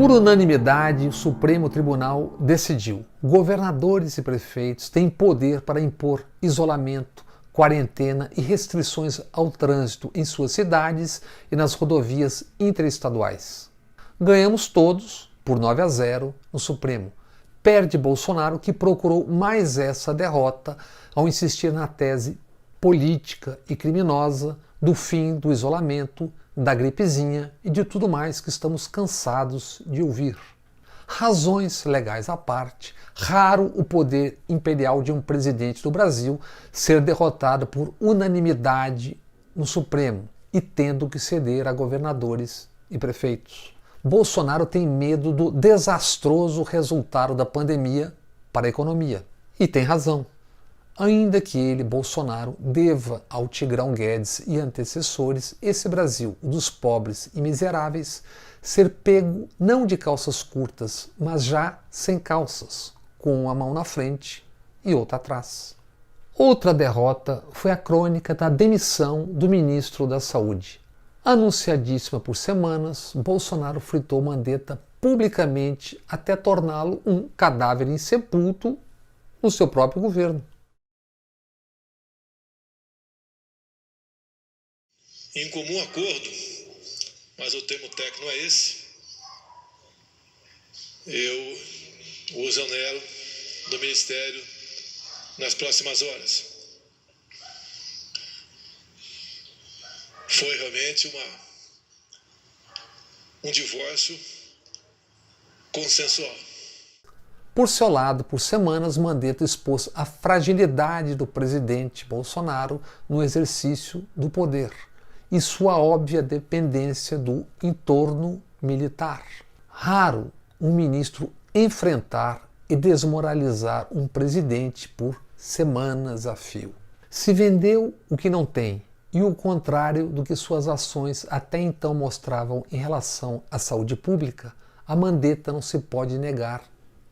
Por unanimidade, o Supremo Tribunal decidiu: governadores e prefeitos têm poder para impor isolamento, quarentena e restrições ao trânsito em suas cidades e nas rodovias interestaduais. Ganhamos todos, por 9-0, no Supremo. Perde Bolsonaro, que procurou mais essa derrota ao insistir na tese política e criminosa do fim do isolamento, da gripezinha e de tudo mais que estamos cansados de ouvir. Razões legais à parte, raro o poder imperial de um presidente do Brasil ser derrotado por unanimidade no Supremo e tendo que ceder a governadores e prefeitos. Bolsonaro tem medo do desastroso resultado da pandemia para a economia. E tem razão. Ainda que ele, Bolsonaro, deva ao Tigrão Guedes e antecessores esse Brasil, o dos pobres e miseráveis, ser pego não de calças curtas, mas já sem calças, com uma mão na frente e outra atrás. Outra derrota foi a crônica da demissão do ministro da Saúde. Anunciadíssima por semanas, Bolsonaro fritou Mandetta publicamente até torná-lo um cadáver insepulto no seu próprio governo. Em comum acordo, mas o termo técnico não é esse, eu o exonero do Ministério nas próximas horas. Foi realmente um divórcio consensual. Por seu lado, por semanas, Mandetta expôs a fragilidade do presidente Bolsonaro no exercício do poder e sua óbvia dependência do entorno militar. Raro um ministro enfrentar e desmoralizar um presidente por semanas a fio. Se vendeu o que não tem e o contrário do que suas ações até então mostravam em relação à saúde pública, a Mandetta não se pode negar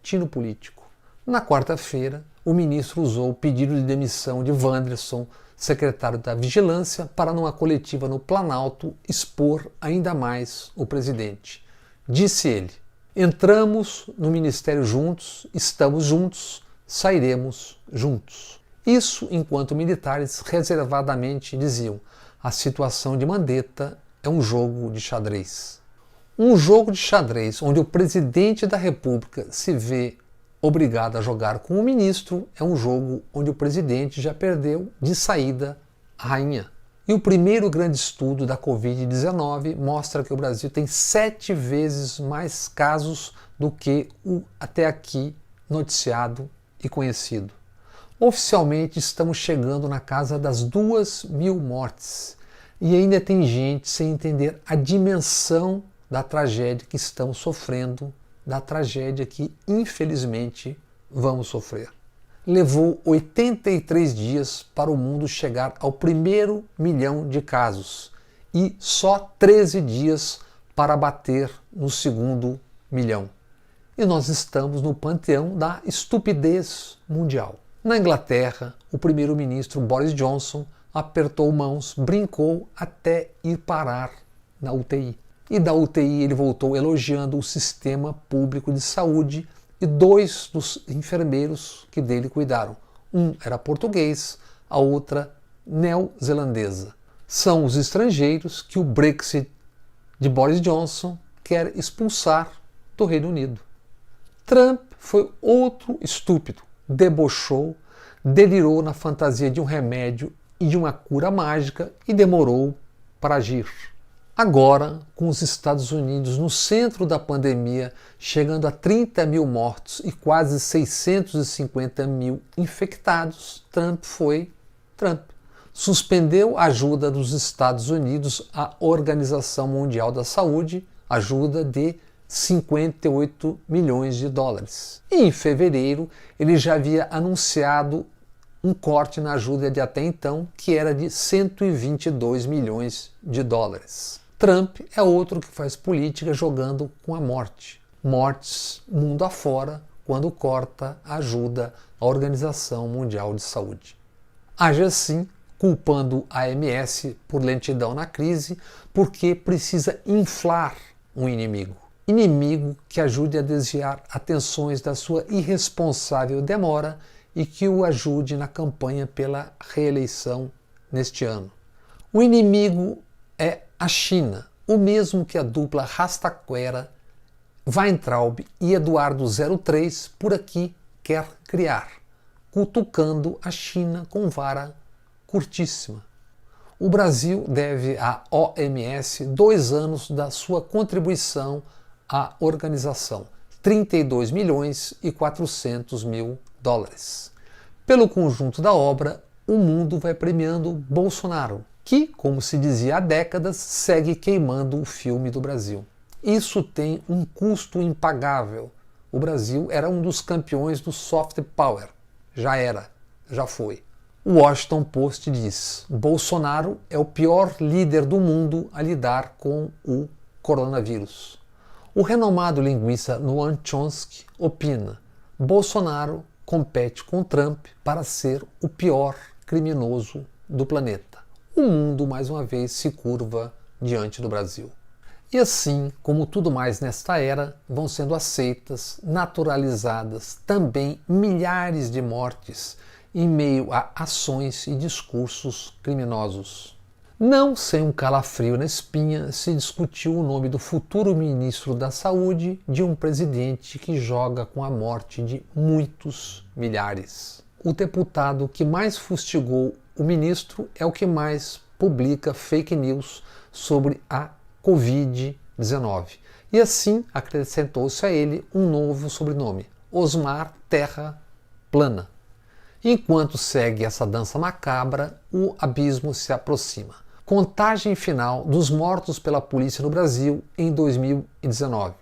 tino político. Na quarta-feira, o ministro usou o pedido de demissão de Wanderson, secretário da Vigilância, para numa coletiva no Planalto expor ainda mais o presidente. Disse ele: entramos no ministério juntos, estamos juntos, sairemos juntos. Isso enquanto militares reservadamente diziam: a situação de Mandetta é um jogo de xadrez. Um jogo de xadrez onde o presidente da República se vê obrigado a jogar com o ministro é um jogo onde o presidente já perdeu de saída a rainha. E o primeiro grande estudo da Covid-19 mostra que o Brasil tem 7 vezes mais casos do que o até aqui noticiado e conhecido. Oficialmente estamos chegando na casa das 2.000 mortes e ainda tem gente sem entender a dimensão da tragédia que estamos sofrendo, da tragédia que, infelizmente, vamos sofrer. Levou 83 dias para o mundo chegar ao 1º milhão de casos e só 13 dias para bater no 2º milhão. E nós estamos no panteão da estupidez mundial. Na Inglaterra, o primeiro-ministro Boris Johnson apertou mãos, brincou até ir parar na UTI. E da UTI ele voltou elogiando o sistema público de saúde e 2 dos enfermeiros que dele cuidaram. Um era português, a outra neozelandesa. São os estrangeiros que o Brexit de Boris Johnson quer expulsar do Reino Unido. Trump foi outro estúpido, debochou, delirou na fantasia de um remédio e de uma cura mágica e demorou para agir. Agora, com os Estados Unidos no centro da pandemia, chegando a 30.000 mortos e quase 650.000 infectados, Trump foi Trump. Suspendeu a ajuda dos Estados Unidos à Organização Mundial da Saúde, ajuda de 58 milhões de dólares. E em fevereiro, ele já havia anunciado um corte na ajuda de até então, que era de 122 milhões de dólares. Trump é outro que faz política jogando com a morte. Mortes mundo afora quando corta a ajuda à Organização Mundial de Saúde. Age assim, culpando a OMS por lentidão na crise, porque precisa inflar um inimigo. inimigo que ajude a desviar atenções da sua irresponsável demora e que o ajude na campanha pela reeleição neste ano. O inimigo é a China, o mesmo que a dupla Rastaquera, Weintraub e Eduardo 03 por aqui quer criar, cutucando a China com vara curtíssima. O Brasil deve à OMS 2 anos da sua contribuição à organização, 32 milhões e 400 mil dólares. Pelo conjunto da obra, o mundo vai premiando Bolsonaro, que, como se dizia há décadas, segue queimando o filme do Brasil. Isso tem um custo impagável. O Brasil era um dos campeões do soft power. Já foi. O Washington Post diz: Bolsonaro é o pior líder do mundo a lidar com o coronavírus. O renomado linguista Noam Chomsky opina: Bolsonaro compete com Trump para ser o pior criminoso do planeta. O mundo mais uma vez se curva diante do Brasil. E assim, como tudo mais nesta era, vão sendo aceitas, naturalizadas também milhares de mortes em meio a ações e discursos criminosos. Não sem um calafrio na espinha se discutiu o nome do futuro ministro da Saúde de um presidente que joga com a morte de muitos milhares. O deputado que mais fustigou o ministro é o que mais publica fake news sobre a Covid-19. E assim acrescentou-se a ele um novo sobrenome, Osmar Terra Plana. Enquanto segue essa dança macabra, o abismo se aproxima. Contagem final dos mortos pela polícia no Brasil em 2019.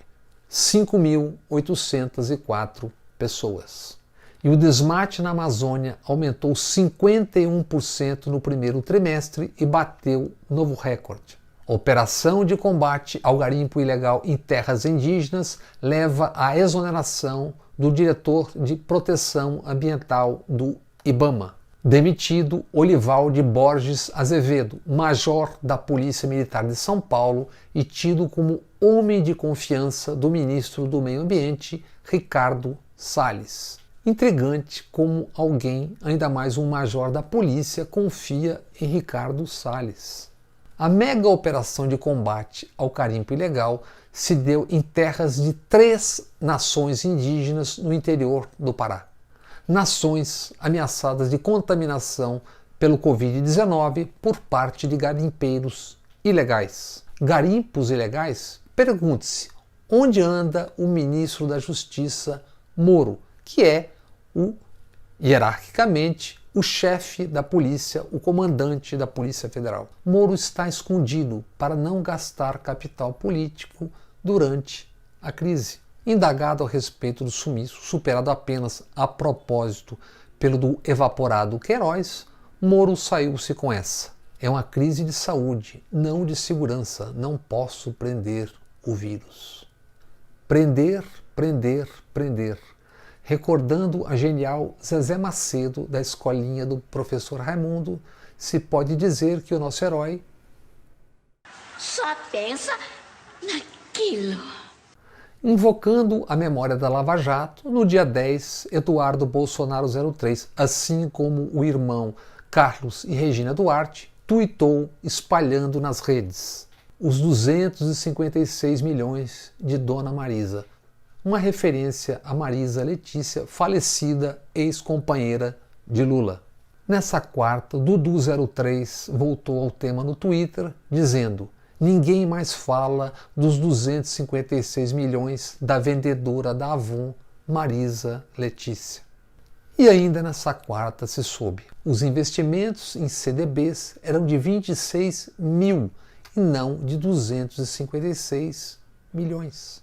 5.804 pessoas. E o desmate na Amazônia aumentou 51% no primeiro trimestre e bateu novo recorde. A operação de combate ao garimpo ilegal em terras indígenas leva à exoneração do diretor de proteção ambiental do IBAMA, demitido Olivaldo Borges Azevedo, major da Polícia Militar de São Paulo e tido como homem de confiança do ministro do Meio Ambiente, Ricardo Salles. Intrigante como alguém, ainda mais um major da polícia, confia em Ricardo Salles. A mega operação de combate ao garimpo ilegal se deu em terras de 3 nações indígenas no interior do Pará. Nações ameaçadas de contaminação pelo Covid-19 por parte de garimpeiros ilegais. Garimpos ilegais? Pergunte-se, onde anda o ministro da Justiça, Moro, que é hierarquicamente, o chefe da polícia, o comandante da Polícia Federal. Moro está escondido para não gastar capital político durante a crise. Indagado a respeito do sumiço, superado apenas a propósito pelo do evaporado Queiroz, Moro saiu-se com essa. É uma crise de saúde, não de segurança. Não posso prender o vírus. Prender, prender, prender. Recordando a genial Zezé Macedo da escolinha do professor Raimundo, se pode dizer que o nosso herói só pensa naquilo. Invocando a memória da Lava Jato, no dia 10, Eduardo Bolsonaro 03, assim como o irmão Carlos e Regina Duarte, tuitou espalhando nas redes os 256 milhões de Dona Marisa, uma referência a Marisa Letícia, falecida ex-companheira de Lula. Nessa quarta, Dudu03 voltou ao tema no Twitter, dizendo: ninguém mais fala dos 256 milhões da vendedora da Avon, Marisa Letícia. E ainda nessa quarta se soube, os investimentos em CDBs eram de 26 mil e não de 256 milhões.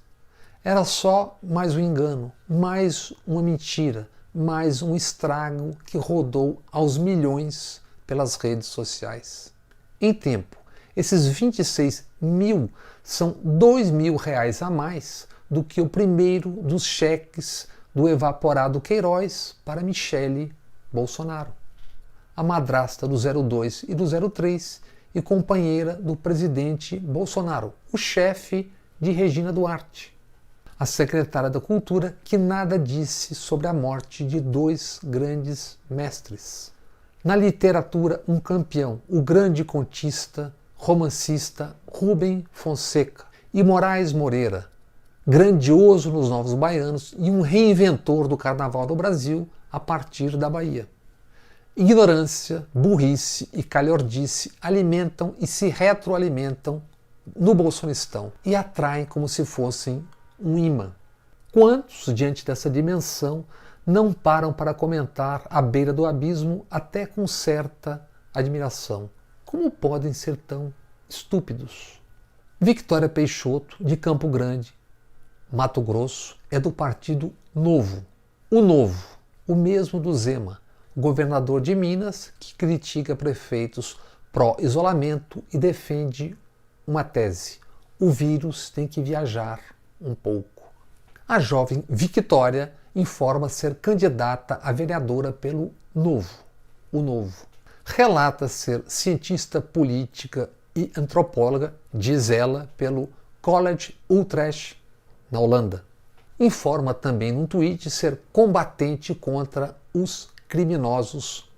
Era só mais um engano, mais uma mentira, mais um estrago que rodou aos milhões pelas redes sociais. Em tempo, esses 26 mil são R$2.000 a mais do que o primeiro dos cheques do evaporado Queiroz para Michele Bolsonaro, a madrasta do 02 e do 03 e companheira do presidente Bolsonaro, o chefe de Regina Duarte, a secretária da Cultura, que nada disse sobre a morte de dois grandes mestres. Na literatura, um campeão, o grande contista, romancista Rubem Fonseca, e Moraes Moreira, grandioso nos Novos Baianos e um reinventor do Carnaval do Brasil a partir da Bahia. Ignorância, burrice e calhordice alimentam e se retroalimentam no bolsonistão e atraem como se fossem um imã. Quantos, diante dessa dimensão, não param para comentar à beira do abismo até com certa admiração? Como podem ser tão estúpidos? Victória Peixoto, de Campo Grande, Mato Grosso, é do Partido Novo. O Novo, o mesmo do Zema, governador de Minas, que critica prefeitos pró-isolamento e defende uma tese: o vírus tem que viajar um pouco. A jovem Victória informa ser candidata a vereadora pelo Novo, o Novo. Relata ser cientista política e antropóloga, diz ela, pelo College Utrecht, na Holanda. Informa também num tweet ser combatente contra os criminosos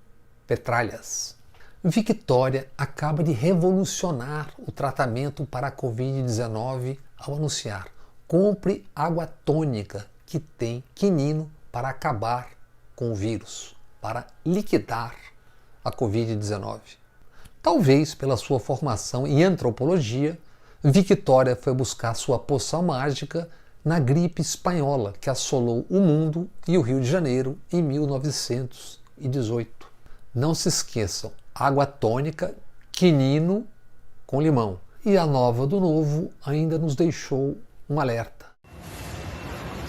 petralhas. Victória acaba de revolucionar o tratamento para a Covid-19 ao anunciar: compre água tônica que tem quinino para acabar com o vírus, para liquidar a Covid-19. Talvez pela sua formação em antropologia, Victória foi buscar sua poção mágica na gripe espanhola que assolou o mundo e o Rio de Janeiro em 1918. Não se esqueçam, água tônica, quinino com limão. E a Nova do Novo ainda nos deixou um alerta.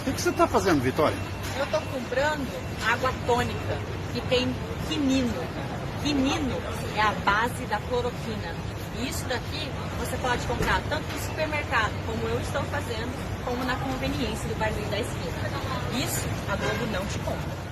O que você está fazendo, Vitória? Eu estou comprando água tônica que tem quinino. Quinino é a base da cloroquina. E isso daqui você pode comprar tanto no supermercado, como eu estou fazendo, como na conveniência do barzinho da esquina. Isso a Globo não te compra.